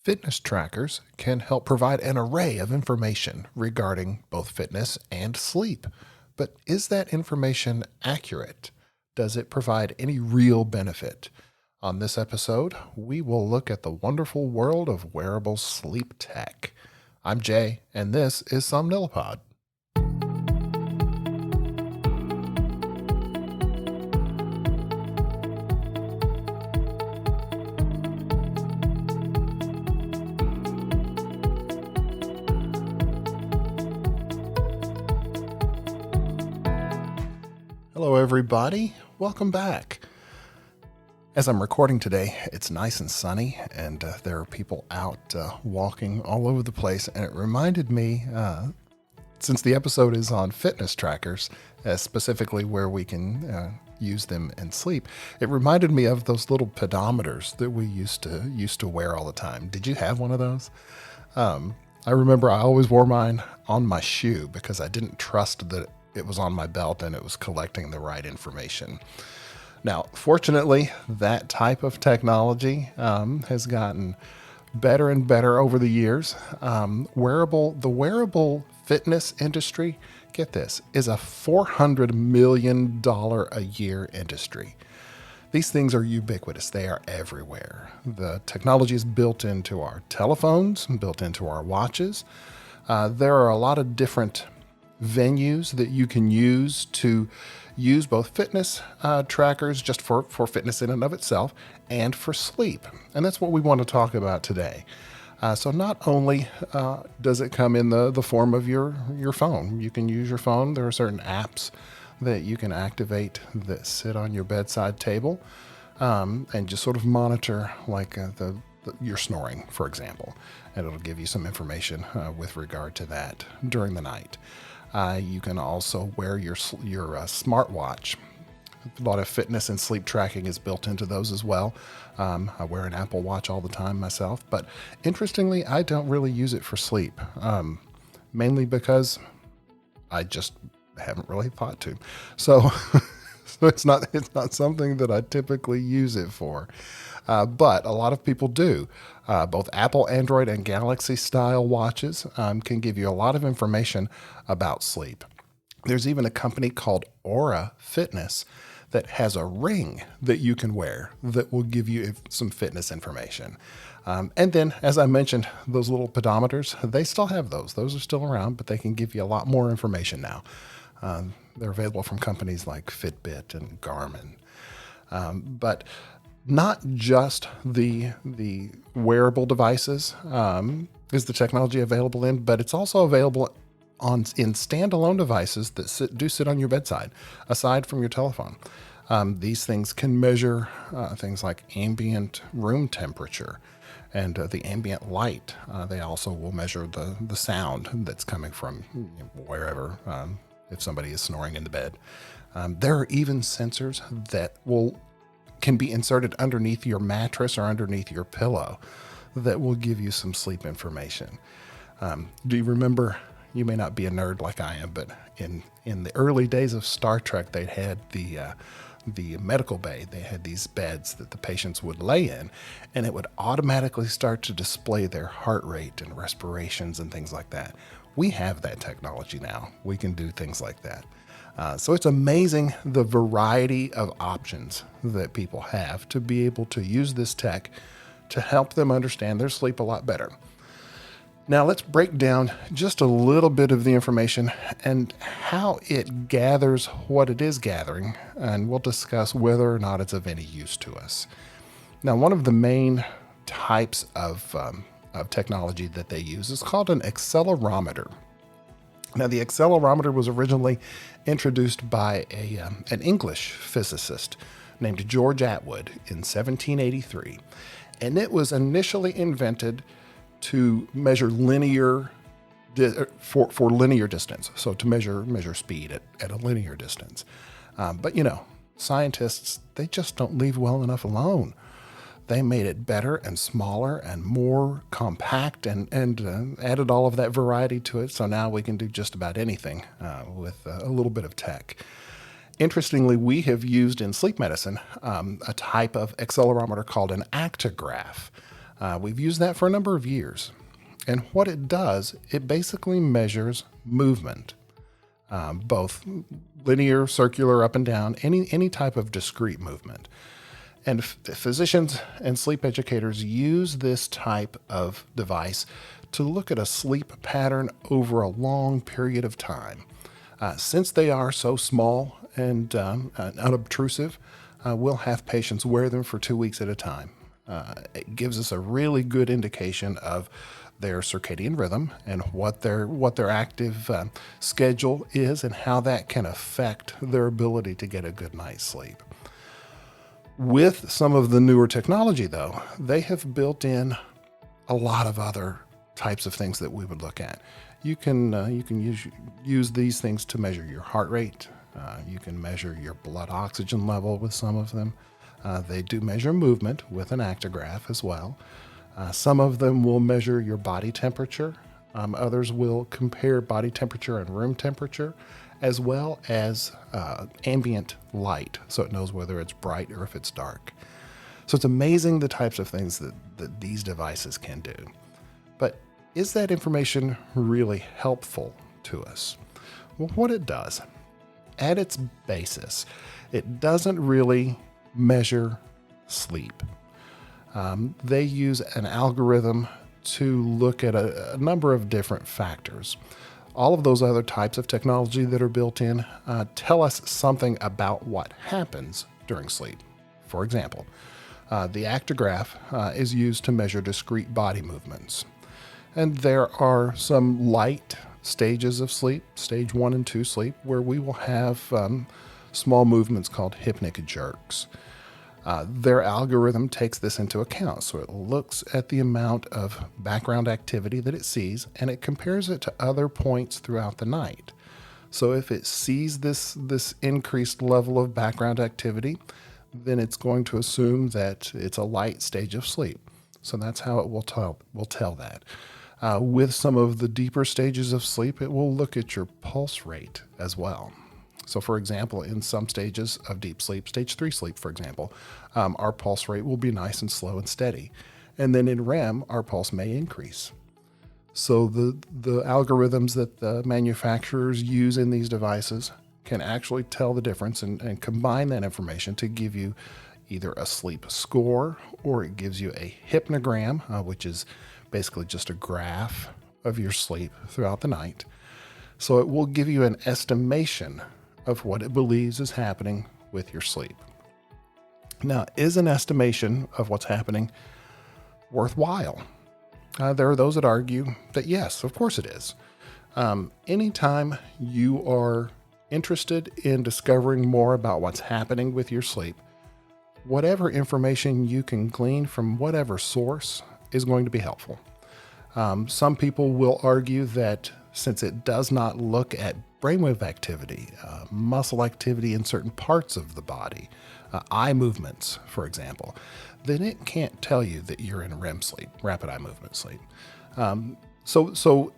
Fitness trackers can help provide an array of information regarding both fitness and sleep. But is that information accurate? Does it provide any real benefit? On this episode, we will look at the wonderful world of wearable sleep tech. I'm Jay, and this is Somnilopod. Hello, everybody. Welcome back. As I'm recording today, it's nice and sunny, and there are people out walking all over the place. And it reminded me, since the episode is on fitness trackers, specifically where we can use them in sleep, it reminded me of those little pedometers that we used to wear all the time. Did you have one of those? I remember I always wore mine on my shoe because I didn't trust that it was on my belt and it was collecting the right information. Now, fortunately, that type of technology has gotten better and better over the years. The wearable fitness industry, get this, is a $400 million a year industry. These things are ubiquitous. They are everywhere. The technology is built into our telephones, built into our watches. There are a lot of different venues that you can use to use both fitness trackers just for fitness in and of itself and for sleep. And that's what we want to talk about today. So not only does it come in the form of your phone, you can use your phone. There are certain apps that you can activate that sit on your bedside table and just sort of monitor like your snoring, for example. And it'll give you some information with regard to that during the night. You can also wear your smartwatch. A lot of fitness and sleep tracking is built into those as well. I wear an Apple Watch all the time myself, but interestingly, I don't really use it for sleep, mainly because I just haven't really thought to. So it's not something that I typically use it for. But a lot of people do. Both Apple, Android, and Galaxy style watches can give you a lot of information about sleep. There's even a company called Aura Fitness that has a ring that you can wear that will give you some fitness information. And then, as I mentioned, those little pedometers, they still have those. Those are still around, but they can give you a lot more information now. They're available from companies like Fitbit and Garmin. But not just the wearable devices is the technology available in, but it's also available in standalone devices that sit on your bedside, aside from your telephone. These things can measure things like ambient room temperature and the ambient light. They also will measure the sound that's coming from wherever, if somebody is snoring in the bed. There are even sensors that can be inserted underneath your mattress or underneath your pillow that will give you some sleep information. Do you remember, you may not be a nerd like I am, but in the early days of Star Trek, they had the medical bay. They had these beds that the patients would lay in, and it would automatically start to display their heart rate and respirations and things like that. We have that technology now. We can do things like that. So it's amazing the variety of options that people have to be able to use this tech to help them understand their sleep a lot better. Now let's break down just a little bit of the information and how it gathers what it is gathering, and we'll discuss whether or not it's of any use to us. Now, one of the main types of technology that they use is called an accelerometer. Now, the accelerometer was originally introduced by an English physicist named George Atwood in 1783, and it was initially invented to measure for linear distance, so to measure speed at a linear distance. But scientists, they just don't leave well enough alone. They made it better and smaller and more compact and added all of that variety to it. So now we can do just about anything with a little bit of tech. Interestingly, we have used in sleep medicine a type of accelerometer called an actigraph. We've used that for a number of years. And what it does, it basically measures movement, both linear, circular, up and down, any type of discrete movement. And physicians and sleep educators use this type of device to look at a sleep pattern over a long period of time. Since they are so small and unobtrusive, we'll have patients wear them for 2 weeks at a time. It gives us a really good indication of their circadian rhythm and what their active schedule is and how that can affect their ability to get a good night's sleep. With some of the newer technology, though, they have built in a lot of other types of things that we would look at. You can use these things to measure your heart rate. You can measure your blood oxygen level with some of them. They do measure movement with an actigraph as well. Some of them will measure your body temperature. Others will compare body temperature and room temperature, as well as ambient light, so it knows whether it's bright or if it's dark. So it's amazing the types of things that these devices can do. But is that information really helpful to us? Well, what it does, at its basis, it doesn't really measure sleep. They use an algorithm to look at a number of different factors. All of those other types of technology that are built in tell us something about what happens during sleep. For example, the actigraph is used to measure discrete body movements. And there are some light stages of sleep, stage 1 and 2 sleep, where we will have small movements called hypnic jerks. Their algorithm takes this into account. So it looks at the amount of background activity that it sees, and it compares it to other points throughout the night. So if it sees this increased level of background activity, then it's going to assume that it's a light stage of sleep. So that's how it will tell that. With some of the deeper stages of sleep, it will look at your pulse rate as well. So for example, in some stages of deep sleep, stage 3 sleep, for example, our pulse rate will be nice and slow and steady. And then in REM, our pulse may increase. So the algorithms that the manufacturers use in these devices can actually tell the difference and combine that information to give you either a sleep score, or it gives you a hypnogram, which is basically just a graph of your sleep throughout the night. So it will give you an estimation of what it believes is happening with your sleep. Now, is an estimation of what's happening worthwhile? There are those that argue that yes, of course it is. Anytime you are interested in discovering more about what's happening with your sleep, whatever information you can glean from whatever source is going to be helpful. Some people will argue that since it does not look at brainwave activity, muscle activity in certain parts of the body, eye movements, for example, then it can't tell you that you're in REM sleep, rapid eye movement sleep. So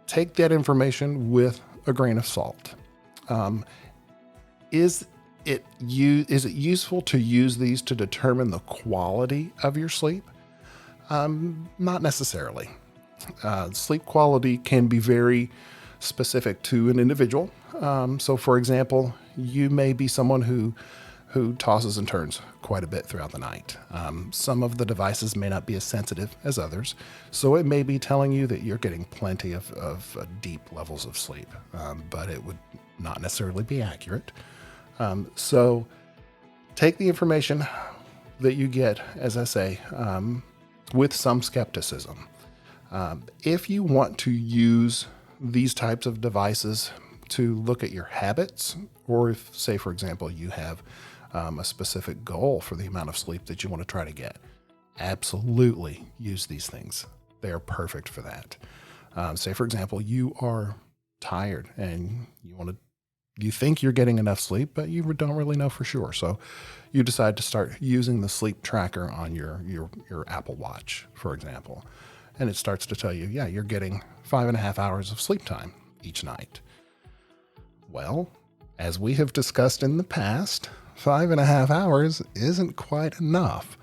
take that information with a grain of salt. Is it useful to use these to determine the quality of your sleep? Not necessarily. Sleep quality can be very specific to an individual. So for example, you may be someone who tosses and turns quite a bit throughout the night. Some of the devices may not be as sensitive as others, so it may be telling you that you're getting plenty of deep levels of sleep, but it would not necessarily be accurate. So take the information that you get, as I say, with some skepticism. If you want to use these types of devices to look at your habits, or if, say, for example, you have a specific goal for the amount of sleep that you want to try to get, absolutely use these things. They are perfect for that. Say, for example, you are tired and you think you're getting enough sleep, but you don't really know for sure. So you decide to start using the sleep tracker on your Apple Watch, for example. And it starts to tell you, yeah, you're getting 5.5 hours of sleep time each night. Well, as we have discussed in the past, 5.5 hours isn't quite enough.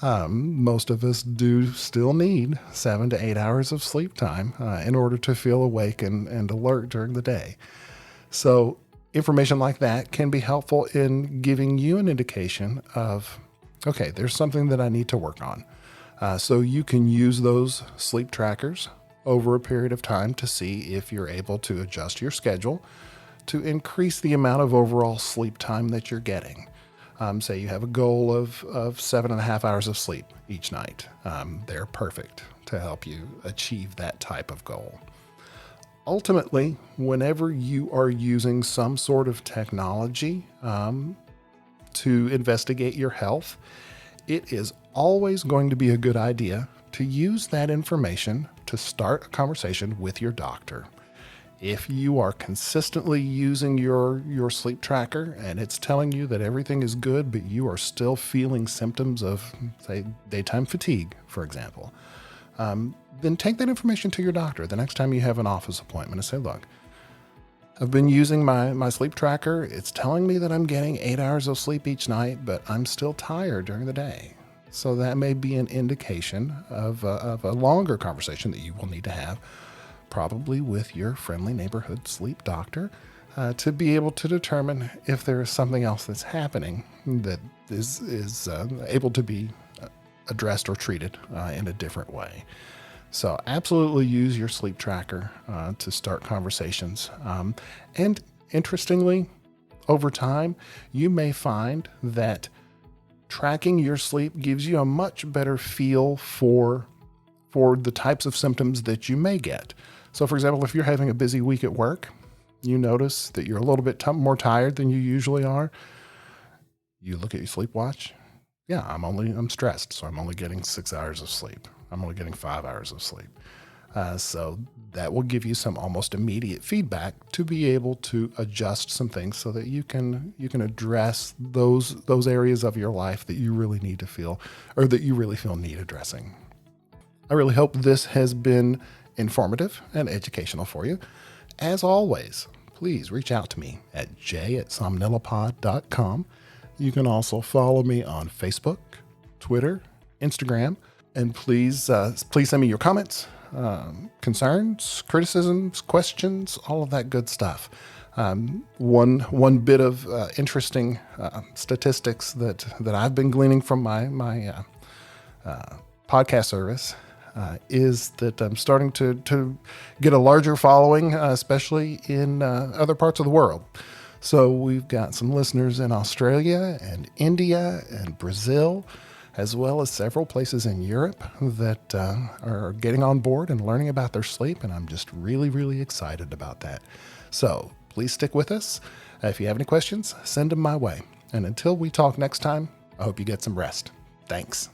Most of us do still need 7 to 8 hours of sleep time in order to feel awake and alert during the day. So information like that can be helpful in giving you an indication of, okay, there's something that I need to work on. So you can use those sleep trackers over a period of time to see if you're able to adjust your schedule to increase the amount of overall sleep time that you're getting. Say you have a goal of 7.5 hours of sleep each night. They're perfect to help you achieve that type of goal. Ultimately, whenever you are using some sort of technology to investigate your health, it is always going to be a good idea to use that information to start a conversation with your doctor. If you are consistently using your sleep tracker and it's telling you that everything is good, but you are still feeling symptoms of, say, daytime fatigue, for example, then take that information to your doctor the next time you have an office appointment and say, look, I've been using my sleep tracker. It's telling me that I'm getting 8 hours of sleep each night, but I'm still tired during the day. So that may be an indication of a longer conversation that you will need to have, probably with your friendly neighborhood sleep doctor, to be able to determine if there is something else that's happening that is able to be addressed or treated in a different way. So absolutely use your sleep tracker to start conversations. And interestingly, over time, you may find that tracking your sleep gives you a much better feel for the types of symptoms that you may get. So for example, if you're having a busy week at work, you notice that you're a little bit more tired than you usually are. You look at your sleep watch. Yeah, I'm stressed, so I'm only getting 6 hours of sleep. I'm only getting 5 hours of sleep. So that will give you some almost immediate feedback to be able to adjust some things so that you can address those areas of your life that you really need to feel, or that you really feel need addressing. I really hope this has been informative and educational for you. As always, please reach out to me at j@somnilopod.com. You can also follow me on Facebook, Twitter, Instagram, and please send me your comments, concerns, criticisms, questions, all of that good stuff. One bit of interesting statistics that I've been gleaning from my podcast service is that I'm starting to get a larger following, especially in other parts of the world. So we've got some listeners in Australia and India and Brazil, as well as several places in Europe that are getting on board and learning about their sleep. And I'm just really, really excited about that. So please stick with us. If you have any questions, send them my way. And until we talk next time, I hope you get some rest. Thanks.